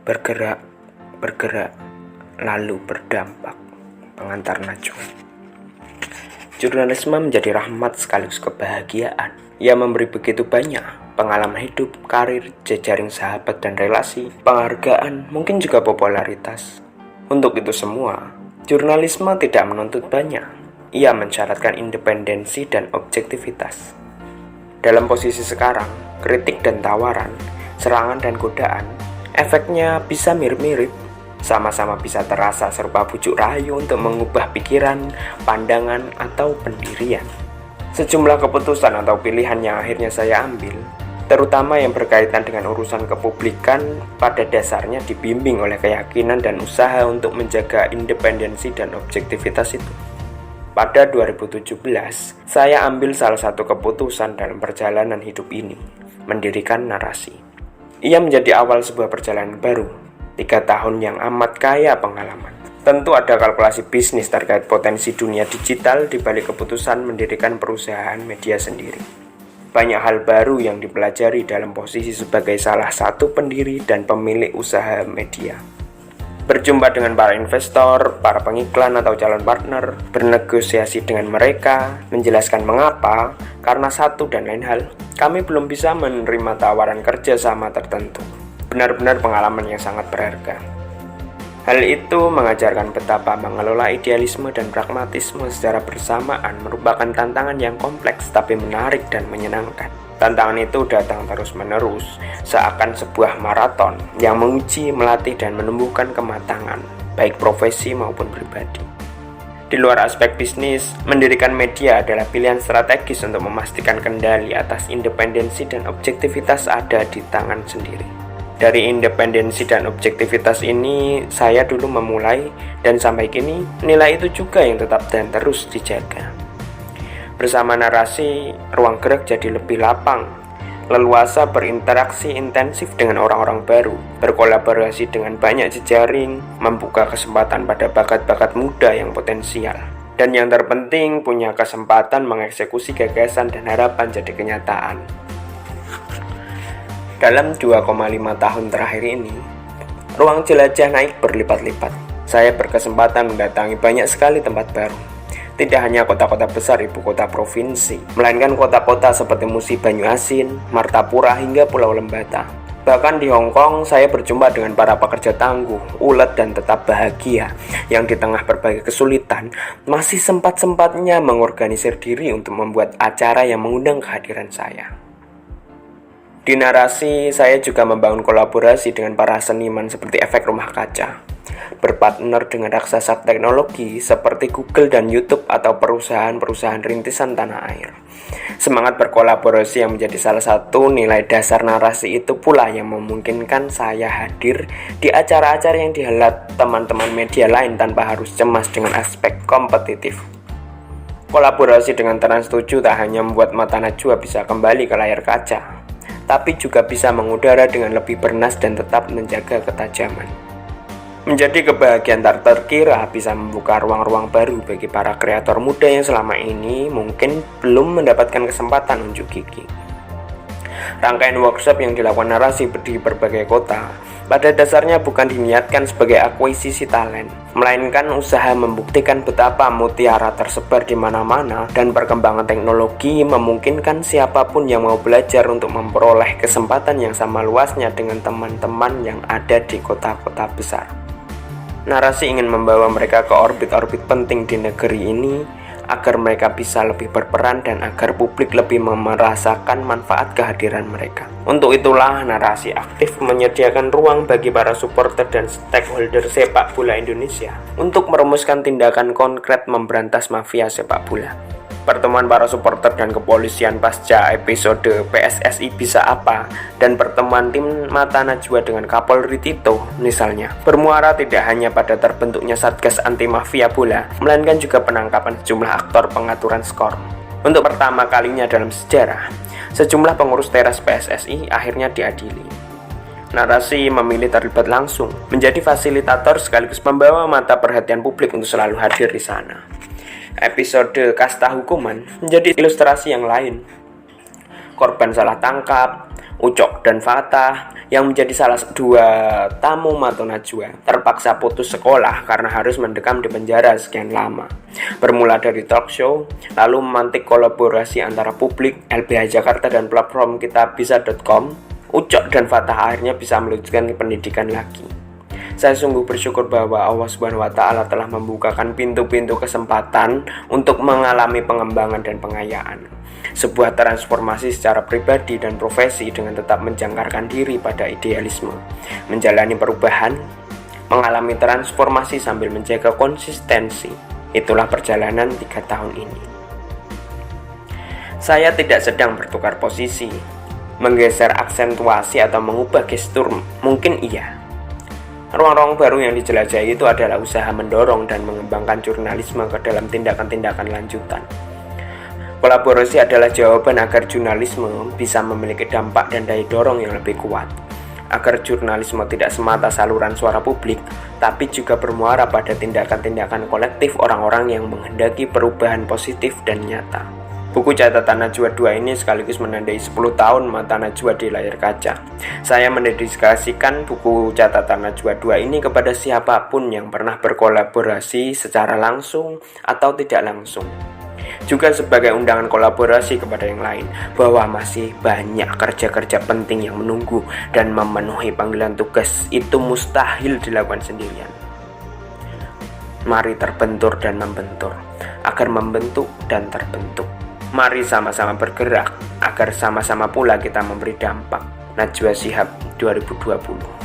Bergerak, bergerak, lalu berdampak. Pengantar Najwa. Jurnalisme menjadi rahmat sekaligus kebahagiaan. Ia memberi begitu banyak pengalaman hidup, karir, jejaring sahabat dan relasi, penghargaan, mungkin juga popularitas. Untuk itu semua, jurnalisme tidak menuntut banyak. Ia mensyaratkan independensi dan objektivitas. Dalam posisi sekarang, kritik dan tawaran, serangan dan godaan, efeknya bisa mirip-mirip, sama-sama bisa terasa serba bujuk rayu untuk mengubah pikiran, pandangan, atau pendirian. Sejumlah keputusan atau pilihan yang akhirnya saya ambil, terutama yang berkaitan dengan urusan kepublikan, pada dasarnya dibimbing oleh keyakinan dan usaha untuk menjaga independensi dan objektivitas itu. Pada 2017, saya ambil salah satu keputusan dalam perjalanan hidup ini, mendirikan Narasi. Ia menjadi awal sebuah perjalanan baru, 3 tahun yang amat kaya pengalaman. Tentu ada kalkulasi bisnis terkait potensi dunia digital di balik keputusan mendirikan perusahaan media sendiri. Banyak hal baru yang dipelajari dalam posisi sebagai salah satu pendiri dan pemilik usaha media. Berjumpa dengan para investor, para pengiklan atau calon partner, bernegosiasi dengan mereka, menjelaskan mengapa, karena satu dan lain hal, kami belum bisa menerima tawaran kerja sama tertentu. Benar-benar pengalaman yang sangat berharga. Hal itu mengajarkan betapa mengelola idealisme dan pragmatisme secara bersamaan merupakan tantangan yang kompleks tapi menarik dan menyenangkan. Tantangan itu datang terus-menerus, seakan sebuah maraton yang menguji, melatih, dan menumbuhkan kematangan, baik profesi maupun pribadi. Di luar aspek bisnis, mendirikan media adalah pilihan strategis untuk memastikan kendali atas independensi dan objektivitas ada di tangan sendiri. Dari independensi dan objektivitas ini, saya dulu memulai, dan sampai kini, nilai itu juga yang tetap dan terus dijaga. Bersama Narasi, ruang gerak jadi lebih lapang, leluasa berinteraksi intensif dengan orang-orang baru, berkolaborasi dengan banyak jejaring, membuka kesempatan pada bakat-bakat muda yang potensial. Dan yang terpenting, punya kesempatan mengeksekusi gagasan dan harapan jadi kenyataan. Dalam 2,5 tahun terakhir ini, ruang jelajah naik berlipat-lipat. Saya berkesempatan mendatangi banyak sekali tempat baru. Tidak hanya kota-kota besar ibu kota provinsi, melainkan kota-kota seperti Musi Banyuasin, Martapura, hingga Pulau Lembata. Bahkan di Hong Kong, saya berjumpa dengan para pekerja tangguh, ulet, dan tetap bahagia, yang di tengah berbagai kesulitan, masih sempat-sempatnya mengorganisir diri untuk membuat acara yang mengundang kehadiran saya. Di Narasi, saya juga membangun kolaborasi dengan para seniman seperti Efek Rumah Kaca, berpartner dengan raksasa teknologi seperti Google dan YouTube atau perusahaan-perusahaan rintisan tanah air. Semangat berkolaborasi yang menjadi salah satu nilai dasar Narasi itu pula yang memungkinkan saya hadir di acara-acara yang dihelat teman-teman media lain tanpa harus cemas dengan aspek kompetitif. Kolaborasi dengan Trans7 tak hanya membuat mata Najwa bisa kembali ke layar kaca, tapi juga bisa mengudara dengan lebih bernas dan tetap menjaga ketajaman. Menjadi kebahagiaan tak terkira bisa membuka ruang-ruang baru bagi para kreator muda yang selama ini mungkin belum mendapatkan kesempatan unjuk gigi. Rangkaian workshop yang dilakukan Narasi di berbagai kota pada dasarnya bukan diniatkan sebagai akuisisi talent, melainkan usaha membuktikan betapa mutiara tersebar di mana-mana dan perkembangan teknologi memungkinkan siapapun yang mau belajar untuk memperoleh kesempatan yang sama luasnya dengan teman-teman yang ada di kota-kota besar. Narasi ingin membawa mereka ke orbit-orbit penting di negeri ini agar mereka bisa lebih berperan dan agar publik lebih merasakan manfaat kehadiran mereka. Untuk itulah Narasi aktif menyediakan ruang bagi para supporter dan stakeholder sepak bola Indonesia untuk merumuskan tindakan konkret memberantas mafia sepak bola. Pertemuan para supporter dan kepolisian pasca episode PSSI Bisa Apa dan pertemuan tim Mata Najwa dengan Kapolri Tito misalnya bermuara tidak hanya pada terbentuknya Satgas Anti Mafia Bola, melainkan juga penangkapan sejumlah aktor pengaturan skor. Untuk pertama kalinya dalam sejarah, sejumlah pengurus teras PSSI akhirnya diadili. Narasi memilih terlibat langsung, menjadi fasilitator sekaligus membawa mata perhatian publik untuk selalu hadir di sana. Episode Kasta Hukuman menjadi ilustrasi yang lain. Korban salah tangkap, Ucok dan Fatah yang menjadi salah dua tamu Mato Najwa terpaksa putus sekolah karena harus mendekam di penjara sekian lama. Bermula dari talk show, lalu memantik kolaborasi antara publik, LBH Jakarta dan platform kitabisa.com, Ucok dan Fatah akhirnya bisa melanjutkan pendidikan lagi. Saya sungguh bersyukur bahwa Allah Subhanahu wa Ta'ala telah membukakan pintu-pintu kesempatan untuk mengalami pengembangan dan pengayaan. Sebuah transformasi secara pribadi dan profesi dengan tetap menjangkarkan diri pada idealisme, menjalani perubahan, mengalami transformasi sambil menjaga konsistensi. Itulah perjalanan 3 tahun ini. Saya tidak sedang bertukar posisi, menggeser aksentuasi atau mengubah gestur, mungkin iya. Ruang-ruang baru yang dijelajahi itu adalah usaha mendorong dan mengembangkan jurnalisme ke dalam tindakan-tindakan lanjutan. Kolaborasi adalah jawaban agar jurnalisme bisa memiliki dampak dan daya dorong yang lebih kuat. Agar jurnalisme tidak semata saluran suara publik, tapi juga bermuara pada tindakan-tindakan kolektif orang-orang yang menghendaki perubahan positif dan nyata. Buku catatan Najwa 2 ini sekaligus menandai 10 tahun Mata Najwa di layar kaca. Saya mendedikasikan buku catatan Najwa 2 ini kepada siapapun yang pernah berkolaborasi secara langsung atau tidak langsung. Juga sebagai undangan kolaborasi kepada yang lain, bahwa masih banyak kerja-kerja penting yang menunggu dan memenuhi panggilan tugas itu mustahil dilakukan sendirian. Mari terbentur dan membentur, agar membentuk dan terbentuk. Mari sama-sama bergerak, agar sama-sama pula kita memberi dampak. Najwa Shihab 2020.